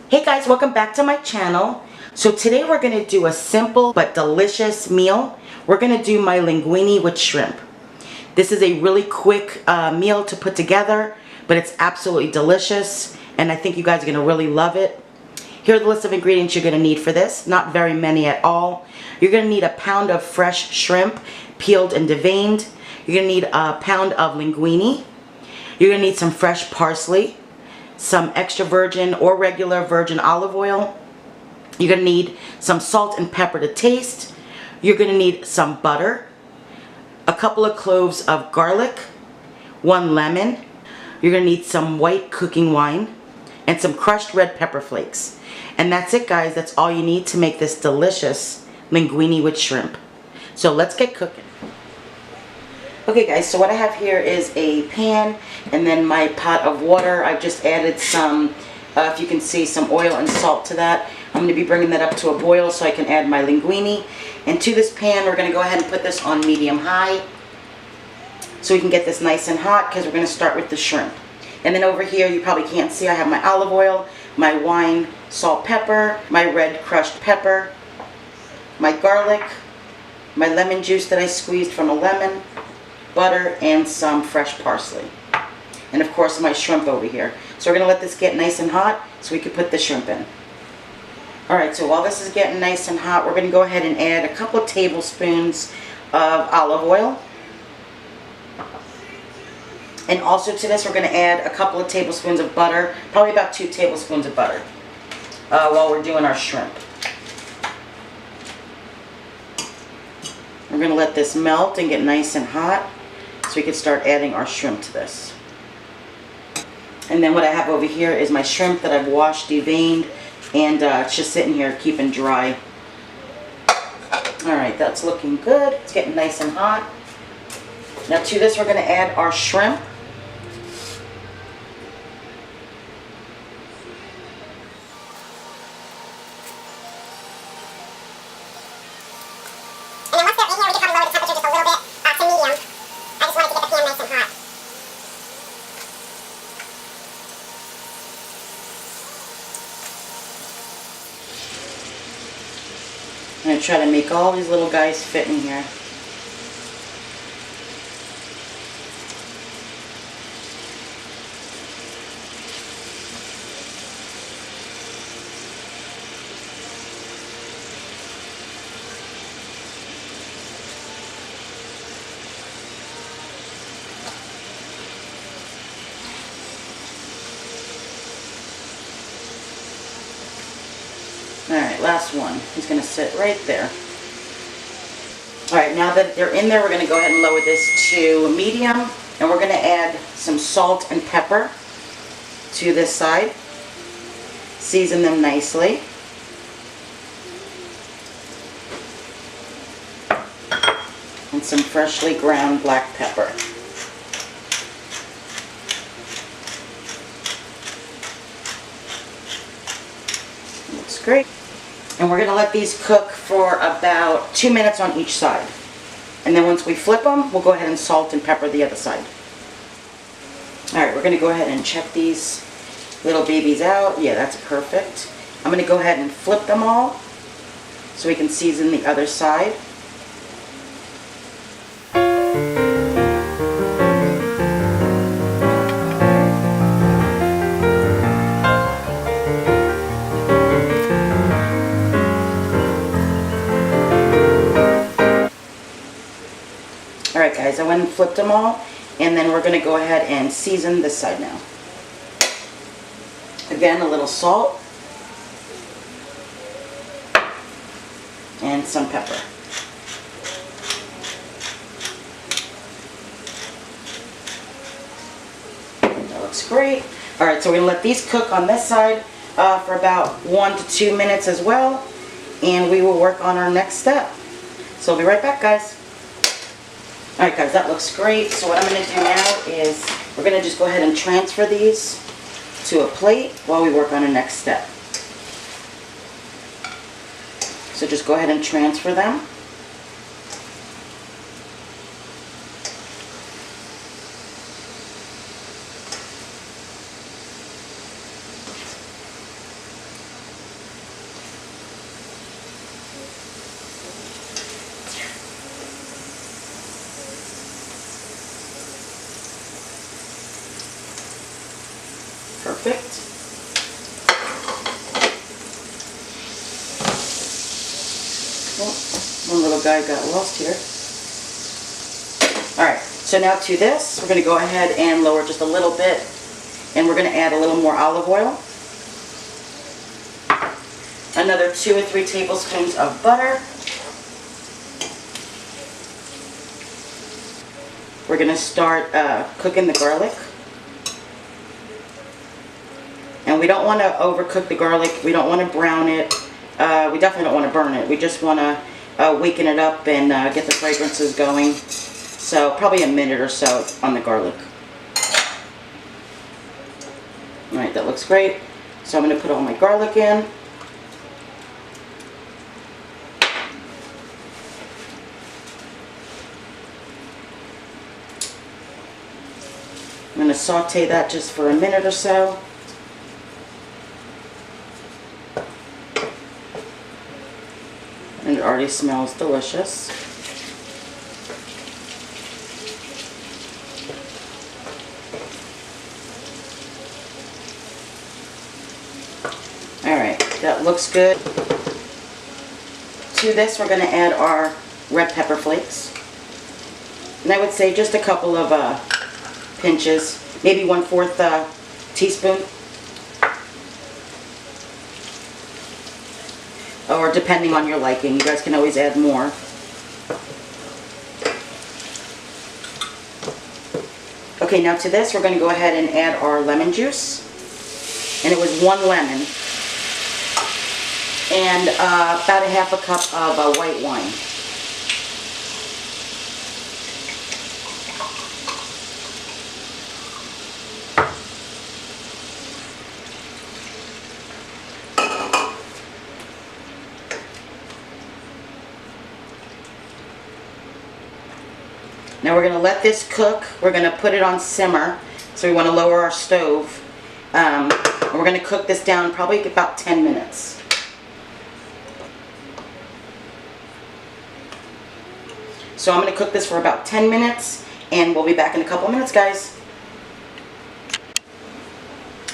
Hey guys, welcome back to my channel. So today we're going to do a simple but delicious meal. We're going to do my linguine with shrimp. This is a really quick meal to put together, but it's absolutely delicious and I think you guys are going to really love it. Here are the list of ingredients you're going to need for this. Not very many at all. You're going to need a pound of fresh shrimp, peeled and deveined. You're going to need a pound of linguine. You're going to need some fresh parsley, some extra virgin or regular virgin olive oil. You're going to need some salt and pepper to taste. You're going to need some butter, a couple of cloves of garlic, 1 lemon. You're going to need some white cooking wine and some crushed red pepper flakes. And that's it, guys. That's all you need to make this delicious linguine with shrimp. So let's get cooking. Okay guys, so what I have here is a pan and then my pot of water. I've just added some, if you can see, some oil and salt to that. I'm going to be bringing that up to a boil so I can add my linguine. And to this pan, we're going to go ahead and put this on medium-high so we can get this nice and hot because we're going to start with the shrimp. And then over here, you probably can't see, I have my olive oil, my wine, salt, pepper, my red crushed pepper, my garlic, my lemon juice that I squeezed from a lemon, butter, and some fresh parsley. And of course my shrimp over here. So we're going to let this get nice and hot so we can put the shrimp in. Alright, so while this is getting nice and hot, we're going to go ahead and add a couple of tablespoons of olive oil. And also to this we're going to add a couple of tablespoons of butter, probably about 2 tablespoons of butter, while we're doing our shrimp. We're going to let this melt and get nice and hot so we can start adding our shrimp to this. And then what I have over here is my shrimp that I've washed, deveined, and it's just sitting here keeping dry. Alright, that's looking good. It's getting nice and hot. Now to this we're going to add our shrimp. I'm going to try to make all these little guys fit in here. Alright, last one. He's going to sit right there. Alright, now that they're in there, we're going to go ahead and lower this to medium. And we're going to add some salt and pepper to this side. Season them nicely. And some freshly ground black pepper. Looks great. And we're going to let these cook for about 2 minutes on each side. And then once we flip them, we'll go ahead and salt and pepper the other side. Alright, we're going to go ahead and check these little babies out. Yeah, that's perfect. I'm going to go ahead and flip them all so we can season the other side. Alright guys, I went and flipped them all, and then we're going to go ahead and season this side now. Again, a little salt and some pepper. That looks great. Alright, so we're going to let these cook on this side for about 1 to 2 minutes as well, and we will work on our next step. So I'll be right back, guys. Alright guys, that looks great. So what I'm going to do now is we're going to just go ahead and transfer these to a plate while we work on our next step. So just go ahead and transfer them. Perfect. Oh, one little guy got lost here. Alright, so now to this, we're going to go ahead and lower just a little bit, and we're going to add a little more olive oil. Another 2 or 3 tablespoons of butter. We're going to start cooking the garlic. And we don't want to overcook the garlic. We don't want to brown it. We definitely don't want to burn it. We just want to waken it up and get the fragrances going. So probably a minute or so on the garlic. Alright, that looks great. So I'm going to put all my garlic in. I'm going to saute that just for a minute or so. And it already smells delicious. Alright, that looks good. To this we're going to add our red pepper flakes. And I would say just a couple of pinches, maybe 1/4 teaspoon. Or depending on your liking, you guys can always add more. Okay, now to this we're going to go ahead and add our lemon juice. And it was 1 lemon. And about 1/2 cup of white wine. Now we're going to let this cook. We're going to put it on simmer. So we want to lower our stove. And we're going to cook this down probably about 10 minutes. So I'm going to cook this for about 10 minutes, and we'll be back in a couple minutes, guys.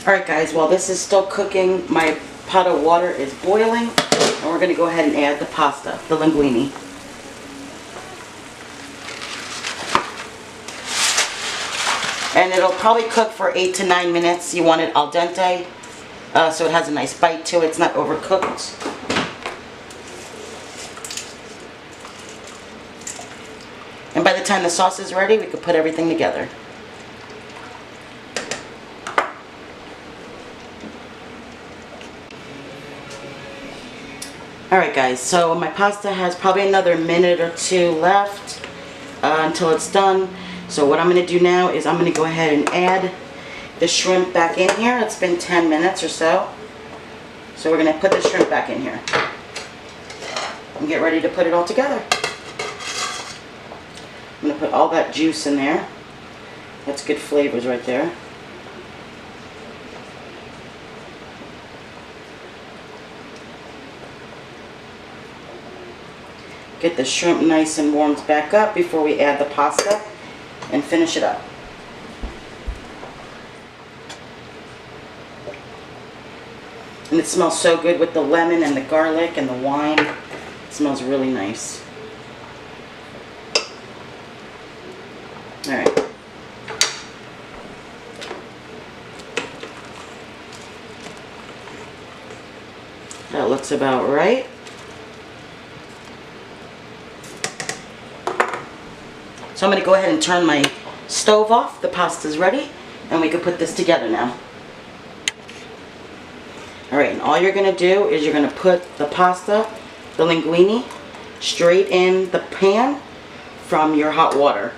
Alright guys, while this is still cooking, my pot of water is boiling, and we're going to go ahead and add the pasta, the linguine. And it'll probably cook for 8 to 9 minutes. You want it al dente, so it has a nice bite to it. It's not overcooked. And by the time the sauce is ready, we could put everything together. Alright guys, so my pasta has probably another minute or 2 left until it's done. So what I'm going to do now is I'm going to go ahead and add the shrimp back in here. It's been 10 minutes or so. So we're going to put the shrimp back in here and get ready to put it all together. I'm going to put all that juice in there. That's good flavors right there. Get the shrimp nice and warmed back up before we add the pasta and finish it up. And it smells so good with the lemon and the garlic and the wine. It smells really nice. Alright. That looks about right. So I'm going to go ahead and turn my stove off. The pasta's ready, and we can put this together now. Alright, and all you're going to do is you're going to put the pasta, the linguine, straight in the pan from your hot water.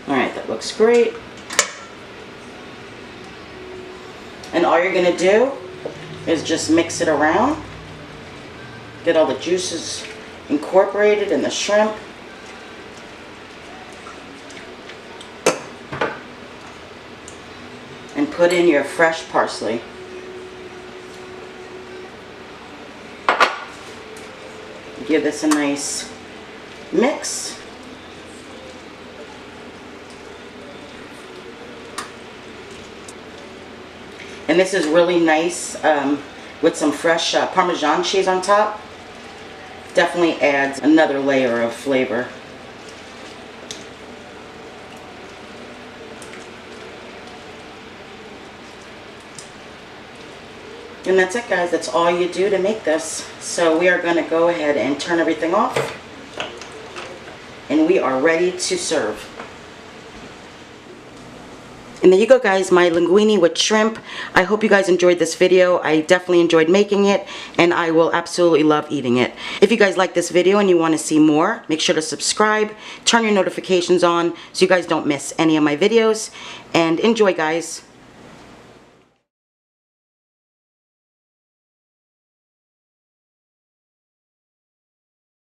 Alright, that looks great. And all you're going to do is just mix it around. Get all the juices incorporated in the shrimp. And put in your fresh parsley. Give this a nice mix. And this is really nice with some fresh Parmesan cheese on top. Definitely adds another layer of flavor. And that's it, guys. That's all you do to make this. So we are going to go ahead and turn everything off. And we are ready to serve. And there you go, guys, my linguine with shrimp. I hope you guys enjoyed this video. I definitely enjoyed making it, and I will absolutely love eating it. If you guys like this video and you want to see more, make sure to subscribe, turn your notifications on so you guys don't miss any of my videos, and enjoy, guys.